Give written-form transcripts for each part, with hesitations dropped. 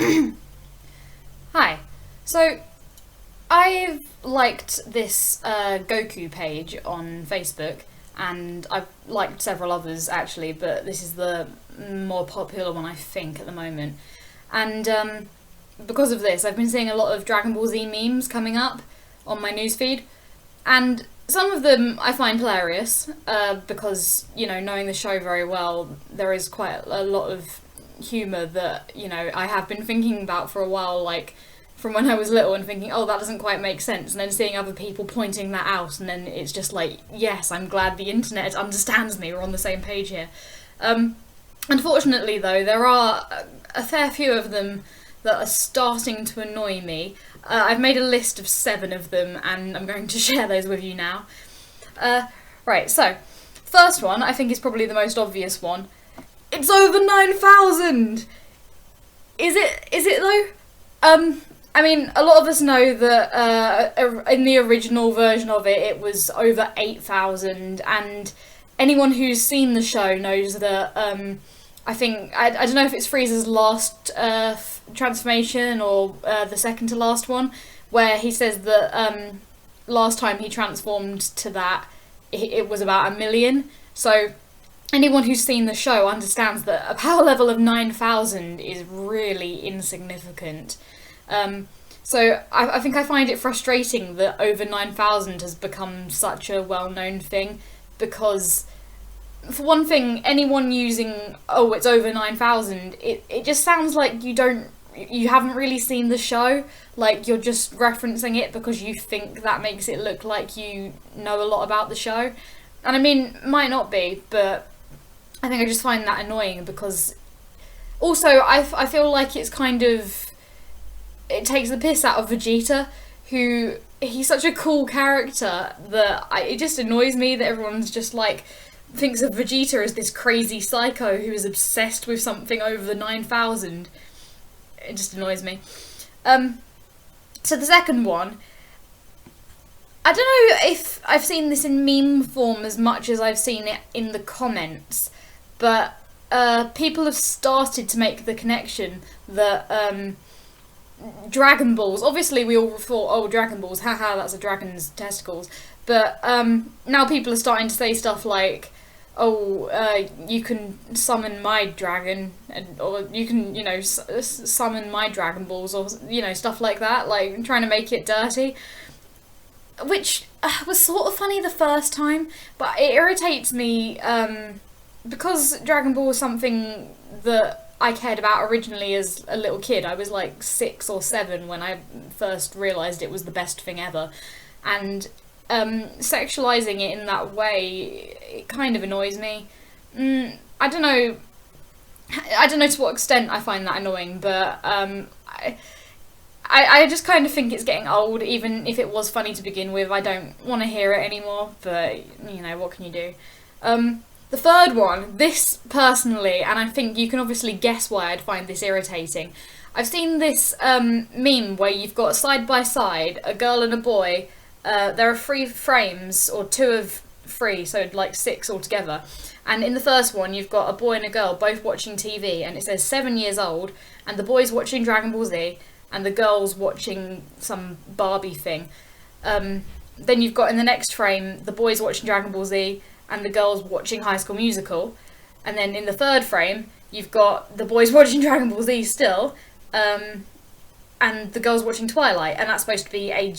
Hi. So, I've liked this Goku page on Facebook, and I've liked several others actually, but this is the more popular one I think at the moment. And because of this, I've been seeing a lot of Dragon Ball Z memes coming up on my newsfeed, and some of them I find hilarious because, knowing the show very well, there is quite a lot of humour that, I have been thinking about for a while, like from when I was little and thinking, oh, that doesn't quite make sense, and then seeing other people pointing that out, and then it's just like, yes, I'm glad the internet understands me, we're on the same page here. Unfortunately, though, there are a fair few of them that are starting to annoy me. I've made a list of 7 of them, and I'm going to share those with you now. Right, so, first one, I think is probably the most obvious one. It's over 9,000! Is it though? I mean, a lot of us know that in the original version of it, it was over 8,000, and anyone who's seen the show knows that, I don't know if it's Frieza's last transformation or the second to last one, where he says that last time he transformed to that, it was about 1 million. So anyone who's seen the show understands that a power level of 9,000 is really insignificant. So I think I find it frustrating that over 9,000 has become such a well-known thing, because for one thing, anyone using, oh, it's over 9,000, it just sounds like you haven't really seen the show, like you're just referencing it because you think that makes it look like you know a lot about the show. And I mean, might not be, but I think I just find that annoying, because also I feel like it's kind of, it takes the piss out of Vegeta, who, he's such a cool character that it just annoys me that everyone's just like, thinks of Vegeta as this crazy psycho who is obsessed with something over the 9,000. It just annoys me. So the second one, I don't know if I've seen this in meme form as much as I've seen it in the comments, but people have started to make the connection that Dragon Balls, obviously we all thought, oh, Dragon Balls, haha, that's a dragon's testicles, but now people are starting to say stuff like, oh, you can summon my dragon, or you can, summon my Dragon Balls, or, stuff like that, like, trying to make it dirty. Which was sort of funny the first time, but it irritates me, because Dragon Ball was something that I cared about originally as a little kid. I was like 6 or 7 when I first realised it was the best thing ever. And sexualising it in that way, it kind of annoys me. I don't know to what extent I find that annoying, but I just kind of think it's getting old. Even if it was funny to begin with, I don't want to hear it anymore, but what can you do? The third one, this personally, and I think you can obviously guess why I'd find this irritating. I've seen this meme where you've got side by side a girl and a boy. There are 3 frames, or 2 of 3, so like 6 altogether. And in the first one, you've got a boy and a girl both watching TV, and it says 7 years old, and the boy's watching Dragon Ball Z, and the girl's watching some Barbie thing. Then you've got in the next frame, the boy's watching Dragon Ball Z, and the girl's watching High School Musical. And then in the third frame, you've got the boy's watching Dragon Ball Z still, and the girl's watching Twilight, and that's supposed to be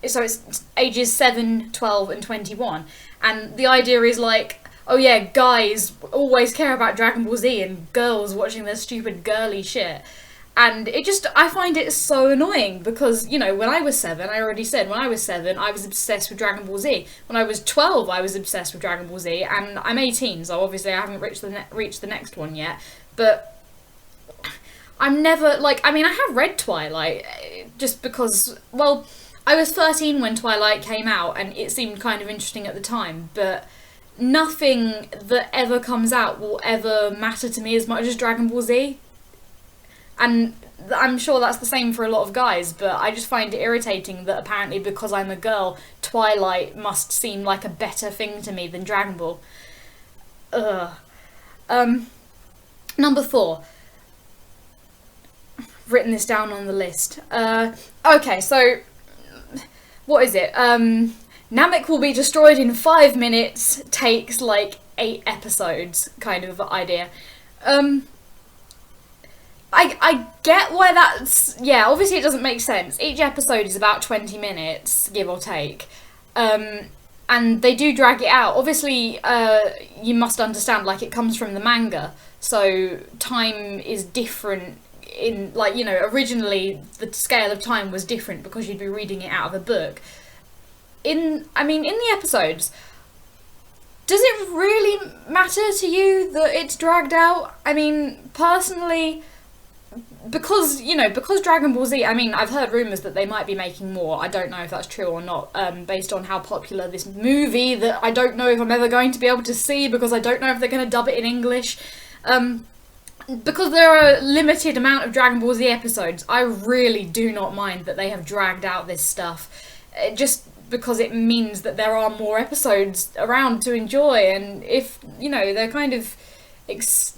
so it's ages 7, 12, and 21. And the idea is like, oh yeah, guys always care about Dragon Ball Z, and girls watching their stupid girly shit. And I find it so annoying, because, when I was 7, I already said, when I was 7, I was obsessed with Dragon Ball Z. When I was 12, I was obsessed with Dragon Ball Z, and I'm 18, so obviously I haven't reached the next one yet. But I'm never, I have read Twilight, just because, well, I was 13 when Twilight came out, and it seemed kind of interesting at the time, but nothing that ever comes out will ever matter to me as much as Dragon Ball Z. And I'm sure that's the same for a lot of guys, but I just find it irritating that apparently because I'm a girl, Twilight must seem like a better thing to me than Dragon Ball. Ugh. Number 4. written this down on the list. Okay, so what is it? Namek will be destroyed in 5 minutes, takes like 8 episodes kind of idea. I get why that's... Yeah, obviously it doesn't make sense. Each episode is about 20 minutes, give or take. And they do drag it out. Obviously, you must understand, like, it comes from the manga, so time is different in, like, you know, originally the scale of time was different because you'd be reading it out of a book. In the episodes, does it really matter to you that it's dragged out? I mean, personally, because Dragon Ball Z, I mean, I've heard rumours that they might be making more. I don't know if that's true or not, based on how popular this movie, that I don't know if I'm ever going to be able to see, because I don't know if they're going to dub it in English. Because there are a limited amount of Dragon Ball Z episodes, I really do not mind that they have dragged out this stuff. Just because it means that there are more episodes around to enjoy, and if, you know, they're kind of...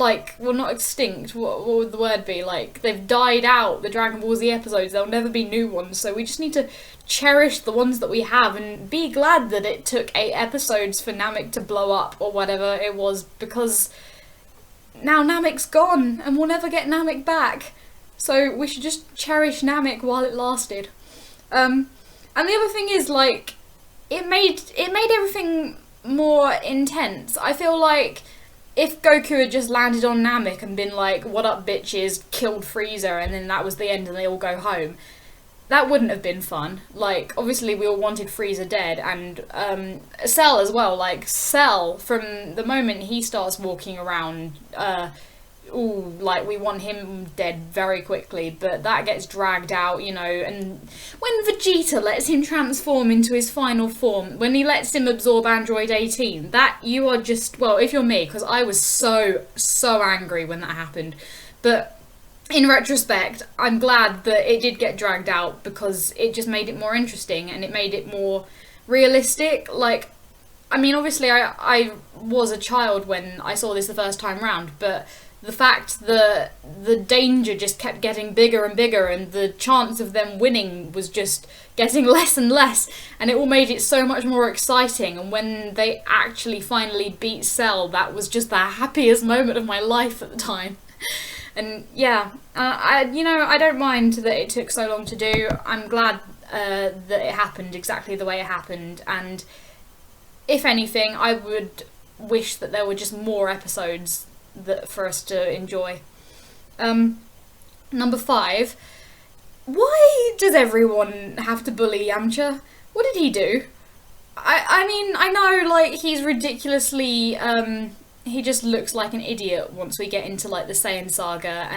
not extinct, what would the word be? Like, they've died out, the Dragon Ball Z episodes, there'll never be new ones, so we just need to cherish the ones that we have and be glad that it took 8 episodes for Namek to blow up, or whatever it was, because now Namek's gone, and we'll never get Namek back, so we should just cherish Namek while it lasted. And the other thing is, like, it made everything more intense. I feel like if Goku had just landed on Namek and been like, "What up, bitches," killed Frieza, and then that was the end and they all go home, that wouldn't have been fun. Like, obviously we all wanted Frieza dead, and Cell as well. Like, Cell, from the moment he starts walking around, we want him dead very quickly, but that gets dragged out, you know, and when Vegeta lets him transform into his final form, when he lets him absorb Android 18, that you are just, well, if you're me, because I was so angry when that happened, but in retrospect, I'm glad that it did get dragged out, because it just made it more interesting, and it made it more realistic. Like, I mean, obviously I was a child when I saw this the first time round, but the fact that the danger just kept getting bigger and bigger, and the chance of them winning was just getting less and less, and it all made it so much more exciting. And when they actually finally beat Cell, that was just the happiest moment of my life at the time. And yeah, I don't mind that it took so long to do. I'm glad that it happened exactly the way it happened, and if anything, I would wish that there were just more episodes for us to enjoy. Number 5. Why does everyone have to bully Yamcha? What did he do? I mean, I know, like, he's ridiculously, he just looks like an idiot once we get into, like, the Saiyan saga,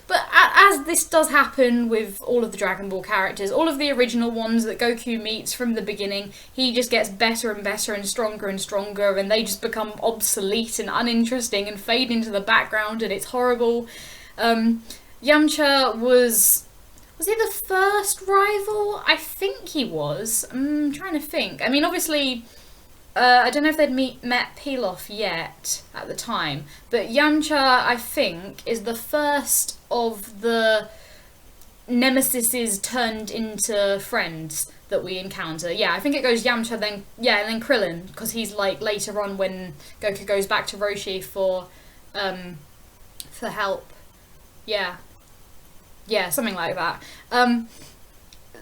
but as this does happen with all of the Dragon Ball characters, all of the original ones that Goku meets from the beginning, he just gets better and better and stronger, and they just become obsolete and uninteresting and fade into the background, and it's horrible. Yamcha was he the first rival? I think he was. I'm trying to think. I mean, obviously, I don't know if they'd met Pilaf yet at the time, but Yamcha, I think, is the first of the nemesises turned into friends that we encounter. Yeah, I think it goes Yamcha, and then Krillin, because he's, like, later on when Goku goes back to Roshi for help. Yeah, something like that.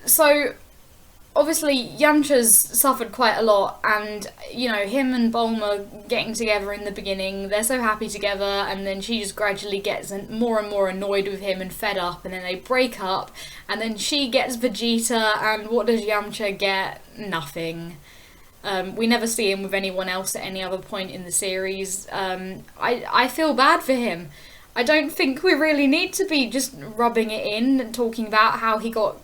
So obviously Yamcha's suffered quite a lot, and, you know, him and Bulma getting together in the beginning, they're so happy together, and then she just gradually gets more and more annoyed with him and fed up, and then they break up, and then she gets Vegeta, and what does Yamcha get? Nothing. We never see him with anyone else at any other point in the series. I feel bad for him. I don't think we really need to be just rubbing it in and talking about how he got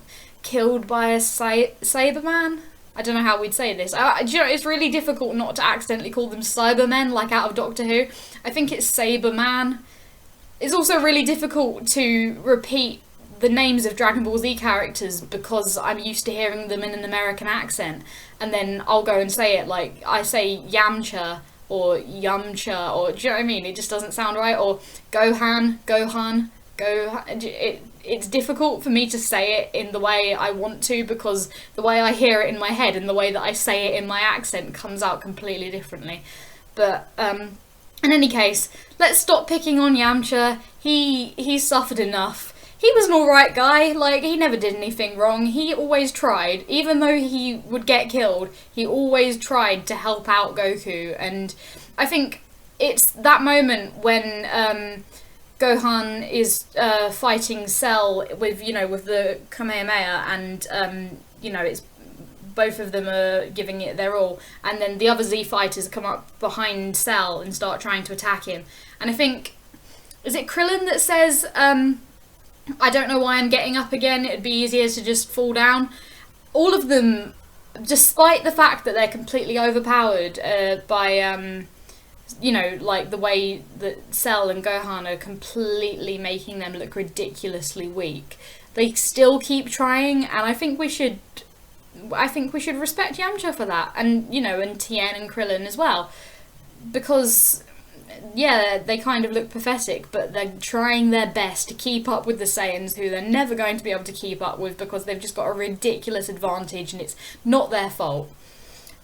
killed by a Cyberman. I don't know how we'd say this. Do you know, it's really difficult not to accidentally call them Cybermen, like out of Doctor Who. I think it's Saberman. It's also really difficult to repeat the names of Dragon Ball Z characters because I'm used to hearing them in an American accent, and then I'll go and say it like I say Yamcha or Yamcha, or do you know what I mean? It just doesn't sound right. Or Gohan. it's difficult for me to say it in the way I want to, because the way I hear it in my head and the way that I say it in my accent comes out completely differently. But in any case, let's stop picking on Yamcha. He suffered enough. He was an alright guy, like, he never did anything wrong. He always tried. Even though he would get killed, he always tried to help out Goku. And I think it's that moment when Gohan is fighting Cell with, with the Kamehameha, and, it's both of them are giving it their all, and then the other Z fighters come up behind Cell and start trying to attack him. And I think, is it Krillin that says, I don't know why I'm getting up again, it'd be easier to just fall down? All of them, despite the fact that they're completely overpowered by, like the way that Cell and Gohan are completely making them look ridiculously weak, they still keep trying, and I think we should respect Yamcha for that, and and Tien and Krillin as well, because they kind of look pathetic, but they're trying their best to keep up with the Saiyans, who they're never going to be able to keep up with because they've just got a ridiculous advantage and it's not their fault.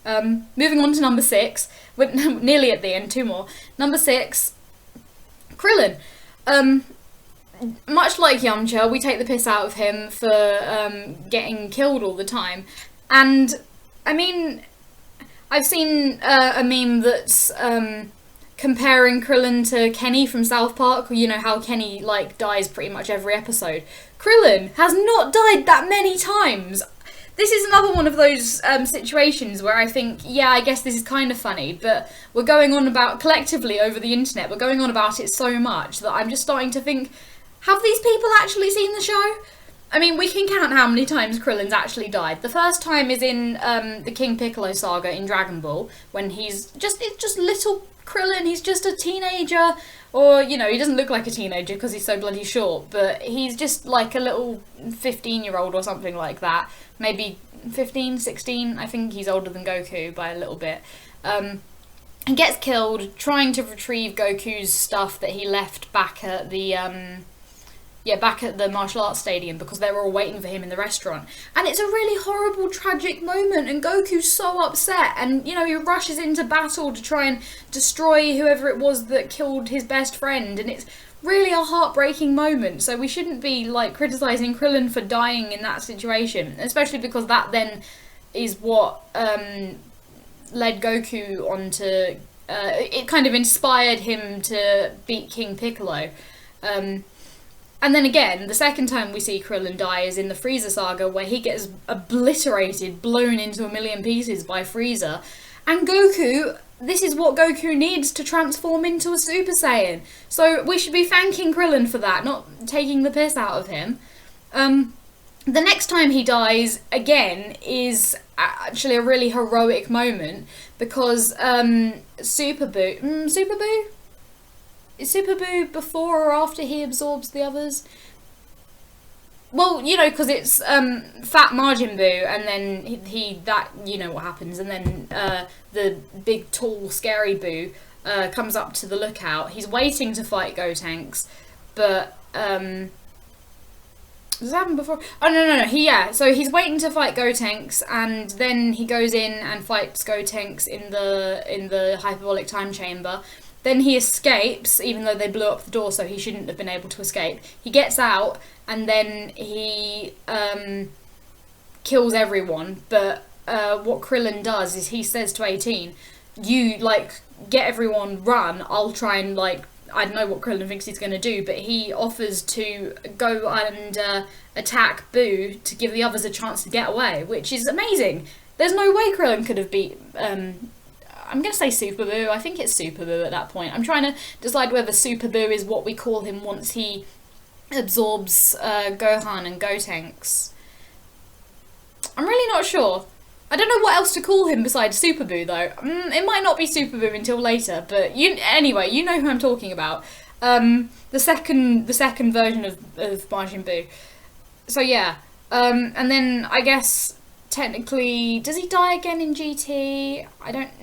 Moving on to number 6, we're nearly at the end, 2 more. Number 6, Krillin. Much like Yamcha, we take the piss out of him for getting killed all the time. And, I mean, I've seen a meme that's comparing Krillin to Kenny from South Park. How Kenny, dies pretty much every episode. Krillin has not died that many times. This is another one of those situations where I think, I guess this is kind of funny, but we're going on about, collectively over the internet, we're going on about it so much that I'm just starting to think, have these people actually seen the show? I mean, we can count how many times Krillin's actually died. The first time is in the King Piccolo saga in Dragon Ball, when it's just little Krillin, he's just a teenager, or, he doesn't look like a teenager because he's so bloody short, but he's just like a little 15-year-old or something like that. Maybe 15, 16, I think he's older than Goku by a little bit. He gets killed trying to retrieve Goku's stuff that he left back at the martial arts stadium, because they were all waiting for him in the restaurant. And it's a really horrible, tragic moment, and Goku's so upset, and, he rushes into battle to try and destroy whoever it was that killed his best friend, and it's really a heartbreaking moment. So we shouldn't be, criticising Krillin for dying in that situation, especially because that then is what led Goku on to... it kind of inspired him to beat King Piccolo. And then again, the second time we see Krillin die is in the Frieza saga, where he gets obliterated, blown into a million pieces by Frieza. And Goku, this is what Goku needs to transform into a Super Saiyan. So we should be thanking Krillin for that, not taking the piss out of him. The next time he dies, again, is actually a really heroic moment, because Super Buu... Super Buu? Is Super Buu before or after he absorbs the others? Well, because it's Fat Majin Buu, and then he what happens, and then the big, tall, scary Buu comes up to the lookout. He's waiting to fight Gotenks, but does this happen before? Oh no. So he's waiting to fight Gotenks, and then he goes in and fights Gotenks in the hyperbolic time chamber. Then he escapes, even though they blew up the door, so he shouldn't have been able to escape. He gets out, and then he kills everyone. But what Krillin does is he says to 18, you, get everyone, run, I'll try and, I don't know what Krillin thinks he's going to do, but he offers to go and attack Buu to give the others a chance to get away, which is amazing. There's no way Krillin could have beat... I'm going to say Super Buu. I think it's Super Buu at that point. I'm trying to decide whether Super Buu is what we call him once he absorbs Gohan and Gotenks. I'm really not sure. I don't know what else to call him besides Super Buu, though. It might not be Super Buu until later, but anyway, you know who I'm talking about. The second version of Majin Buu. So yeah, and then I guess... Technically, does he die again in GT?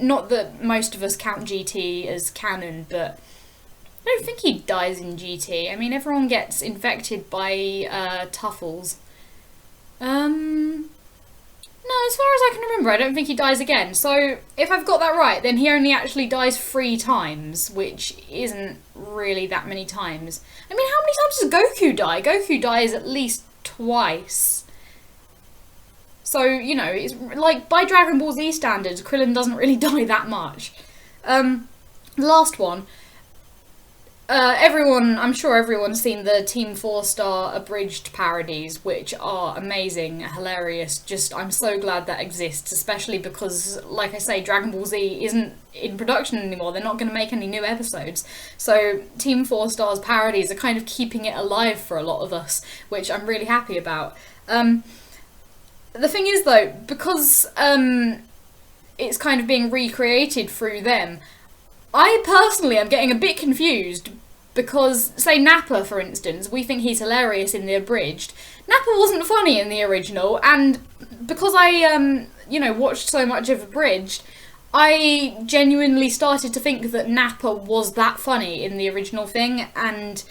Not that most of us count GT as canon, but I don't think he dies in GT. I mean, everyone gets infected by Tuffles. No, as far as I can remember, I don't think he dies again. So, if I've got that right, then he only actually dies 3 times, which isn't really that many times. I mean, how many times does Goku die? Goku dies at least twice. So, you know, it's like, by Dragon Ball Z standards, Krillin doesn't really die that much. The last one. I'm sure everyone's seen the Team 4-Star abridged parodies, which are amazing, hilarious. Just, I'm so glad that exists, especially because, like I say, Dragon Ball Z isn't in production anymore. They're not going to make any new episodes. So, Team 4-Star's parodies are kind of keeping it alive for a lot of us, which I'm really happy about. The thing is, though, because it's kind of being recreated through them, I personally am getting a bit confused because, say, Nappa, for instance, we think he's hilarious in the abridged. Nappa wasn't funny in the original, and because I, watched so much of abridged, I genuinely started to think that Nappa was that funny in the original thing, and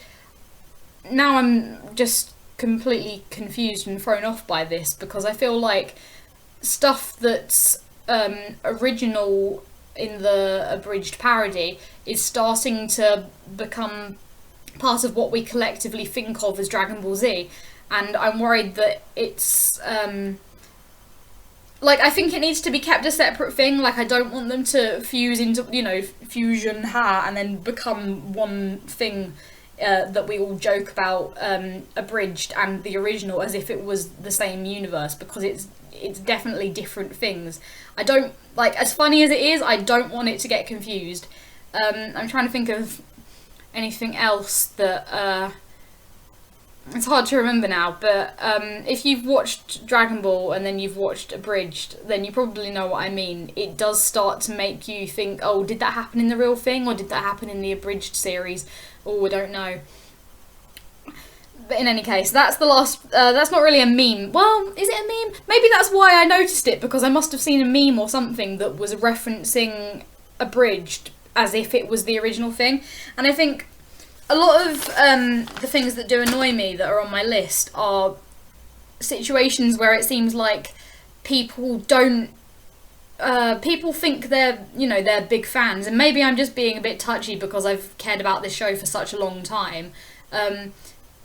now I'm just completely confused and thrown off by this because I feel like stuff that's original in the abridged parody is starting to become part of what we collectively think of as Dragon Ball Z, and I'm worried that it's I think it needs to be kept a separate thing. Like, I don't want them to fuse into, fusion and then become one thing that we all joke about, abridged and the original, as if it was the same universe, because it's definitely different things. I don't, as funny as it is, I don't want it to get confused. I'm trying to think of anything else that, it's hard to remember now, but if you've watched Dragon Ball and then you've watched abridged, then you probably know what I mean. It does start to make you think, oh, did that happen in the real thing, or did that happen in the abridged series? Oh, I don't know. But in any case, that's the last, that's not really a meme. Well, is it a meme? Maybe that's why I noticed it, because I must have seen a meme or something that was referencing abridged as if it was the original thing. And I think a lot of the things that do annoy me that are on my list are situations where it seems like people don't, people think they're big fans, and maybe I'm just being a bit touchy because I've cared about this show for such a long time.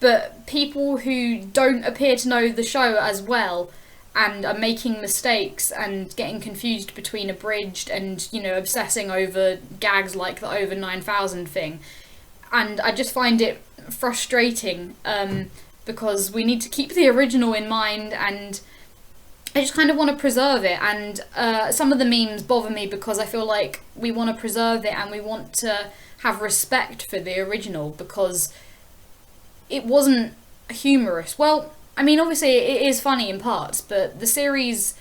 But people who don't appear to know the show as well and are making mistakes and getting confused between abridged and, obsessing over gags like the over 9,000 thing. And I just find it frustrating, because we need to keep the original in mind, and I just kind of want to preserve it. And some of the memes bother me because I feel like we want to preserve it and we want to have respect for the original, because it wasn't humorous. Well, I mean, obviously it is funny in parts, but the series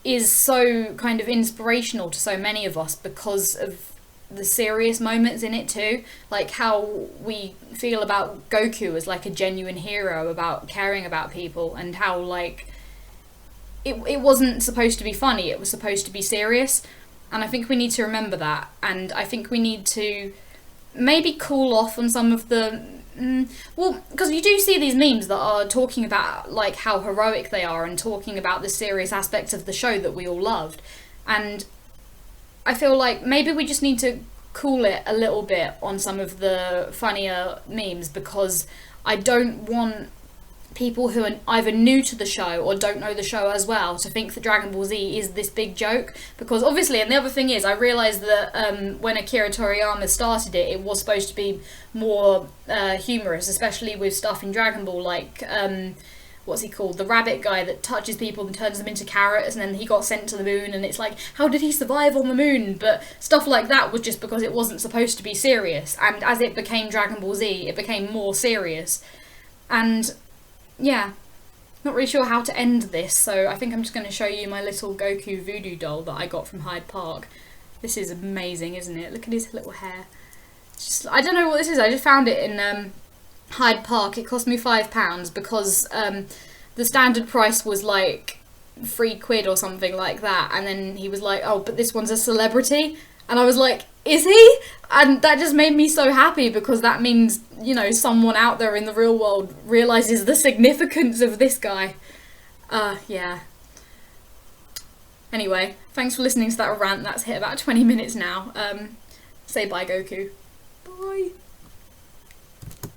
is so kind of inspirational to so many of us because of the serious moments in it too. Like how we feel about Goku as like a genuine hero, about caring about people, and how it wasn't supposed to be funny, it was supposed to be serious. And I think we need to remember that, and I think we need to maybe cool off on some of the because you do see these memes that are talking about like how heroic they are and talking about the serious aspects of the show that we all loved, and I feel like maybe we just need to cool it a little bit on some of the funnier memes, because I don't want people who are either new to the show or don't know the show as well to think that Dragon Ball Z is this big joke. Because obviously, and the other thing is, I realised that when Akira Toriyama started it, it was supposed to be more humorous, especially with stuff in Dragon Ball like what's he called, the rabbit guy that touches people and turns them into carrots, and then he got sent to the moon, and it's like, how did he survive on the moon? But stuff like that was just because it wasn't supposed to be serious, and as it became Dragon Ball Z, it became more serious. And yeah, not really sure how to end this, so I think I'm just going to show you my little Goku voodoo doll that I got from Hyde Park. This is amazing, isn't it? Look at his little hair. It's just, I don't know what this is, I just found it in Hyde Park. It cost me £5 because the standard price was like £3 or something like that, and then he was like, oh, but this one's a celebrity, and I was like, Is he? And that just made me so happy because that means, you know, someone out there in the real world realises the significance of this guy. Yeah. Anyway, thanks for listening to that rant. That's hit about 20 minutes now. Say bye, Goku. Bye.